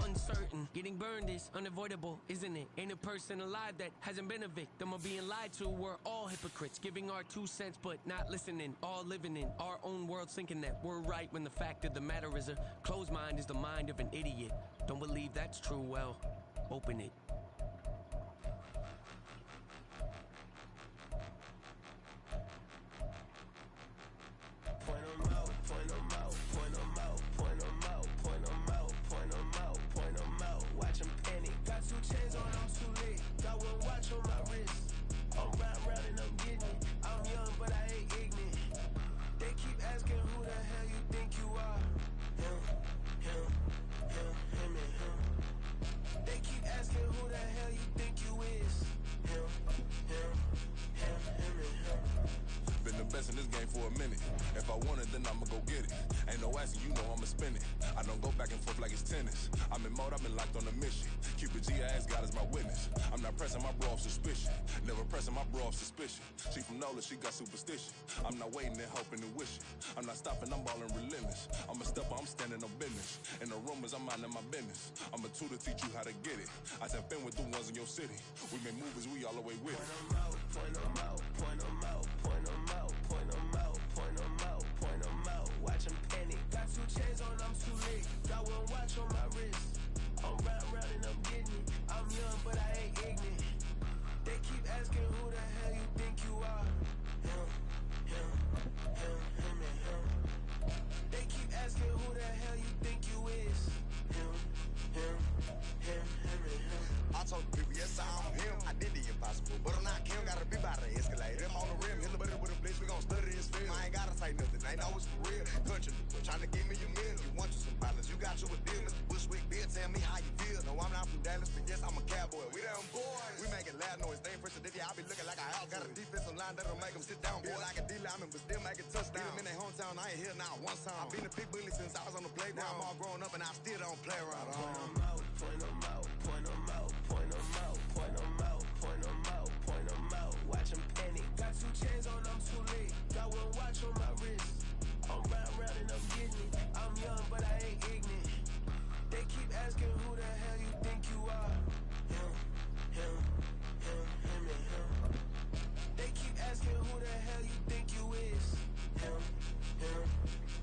uncertain. Getting burned is unavoidable, isn't it? Ain't a person alive that hasn't been a victim of being lied to. We're all hypocrites, giving our 2 cents but not listening. All living in our own world, thinking that we're right when the fact of the matter is a closed mind is the mind of an idiot. Don't believe that's true? Well, open it. Point 'em out, point 'em out, point 'em out, point 'em out, point 'em out, point 'em out, point 'em out. Watch 'em panic. Got 2 chains on, I'm too late. Got 1 watch on my wrist. I'm round and I'm getting it. I'm young, but I ain't ignorant. They keep asking who the hell you think you are. Him, and him. They keep asking who the hell you think you is. Him, and him. Been the best in this game for a minute. If I want it, then I'ma go get it. Ain't no asking, you know I'ma spin it. I don't go back and forth like it's tennis. I'm in mode, I've been locked on a mission. Cupid G, I ask God as my witness. I'm not pressing my bro off suspicion. Never pressing my bro off suspicion. She from Nola, she got superstition. I'm not waiting and hoping and wishing. I'm not stopping, I'm balling relentless. I'm a stepper, I'm standing on business. In the rumors, I'm minding my business. I'm a tutor, teach you how to get it. I tap in with the ones in your city. We make movies, we all the way with it. Point 'em out, point 'em out, point 'em out, point 'em out, point 'em out, point 'em out, point 'em out. Watch 'em panic. Got 2 chains on, I'm too late. Got 1 watch on my wrist. I'm round and I'm getting it. I'm young, but I ain't ignorant. They keep asking who the hell you think you are. Him, and him. They keep asking who the hell you think you is. Him, and him. I told the people, yes, I'm him. I did the impossible, but I'm not Kim. Gotta be by the escalator. Him on the rim, hit the butter with a blitz. We gon' study his film. I ain't gotta say nothing. Ain't know it's for real. Country, trying to give me a meal. You want you some violence, you got you a deal. Mr. Bushwick, Bill, tell me how you feel. No, I'm not from Dallas, but yes, I'm a cowboy. We them boys. We making loud noise. They ain't first I be looking like a house. Got a defensive line that'll make them sit down. Feel like a D-lineman, but still make it touchdown. Beat them in their hometown, I ain't here now one time. I been a big bully since I was on the playground. I'm all grown up and I still don't play around. Point 'em out, point 'em out, point 'em out, point 'em out, point 'em out, point 'em out, point 'em out. Watch 'em panic. Got 2 chains on, I'm too late. Got 1 watch on my wrist. I'm round I'm getting it. I'm young, but I ain't ignorant. They keep asking who the hell you think you are. Him, him, him, him, and him. They keep asking who the hell you think you is. Him, him,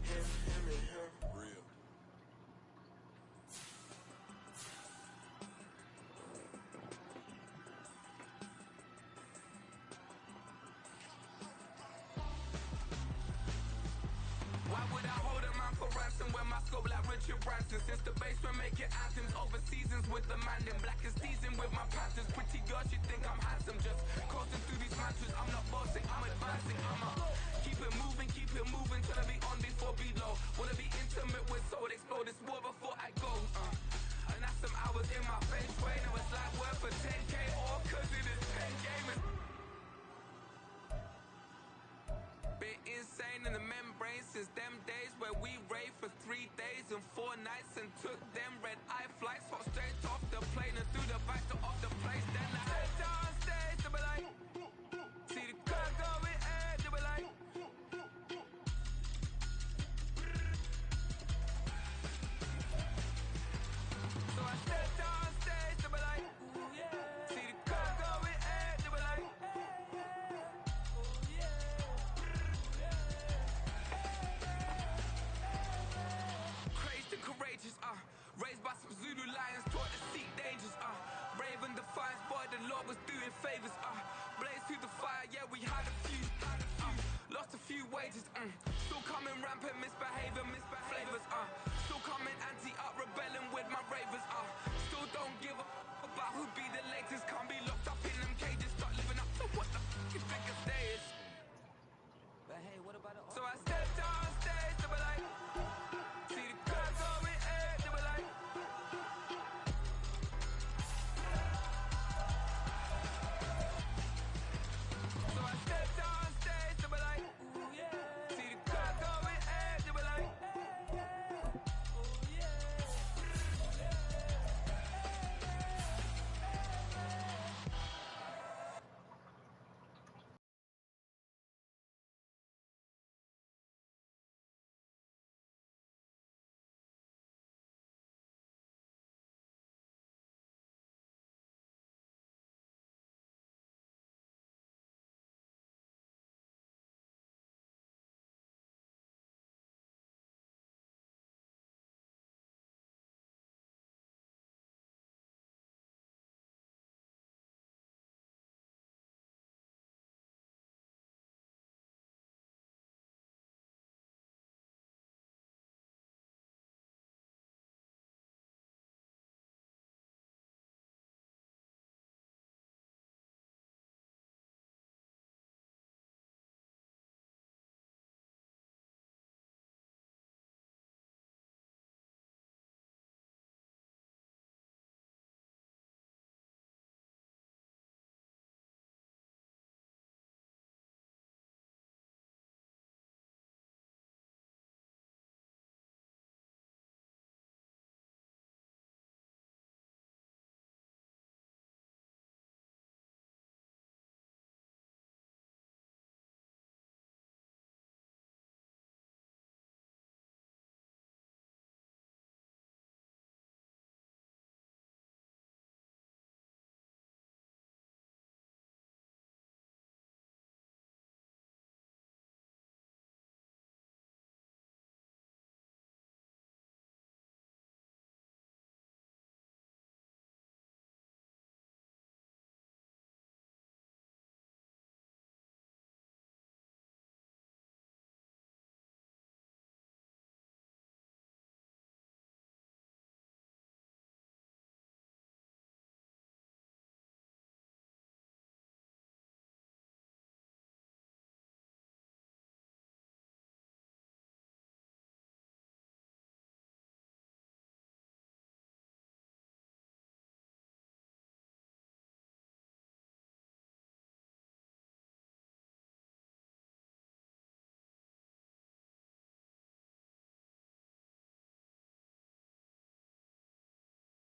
him, him, and him. Real. Why would I hold a man for ransom when my scope like Richard Branson? Since the basement making anthems over seasons with the man in black is seasoned with my Panthers. Pretty girl, she think I'm handsome. Just coasting through these mantras. I'm not bossing, I'm advancing. I'ma keep it moving till I be on before below. Wanna be intimate with soul, explode this war before I go. And that's some hours in my bench way. Now it's like work for 10K or cause it is 10 gamers. Been insane in the membrane since them days where we raved for 3 days and 4 nights and took them red eye flights, hot straight off the plane and through the back door of the place. Then I head down stage to be like, see the car going air to be like. So I step down stage to be like, see the car going air to be like. Crazed and courageous, raised by some Zulu lions, taught to seek dangers, brave and defiant, boy, the Lord was doing favors, blaze through the fire, yeah, we had a few, lost a few wages, still coming rampant, misbehavior, flavors, still coming anti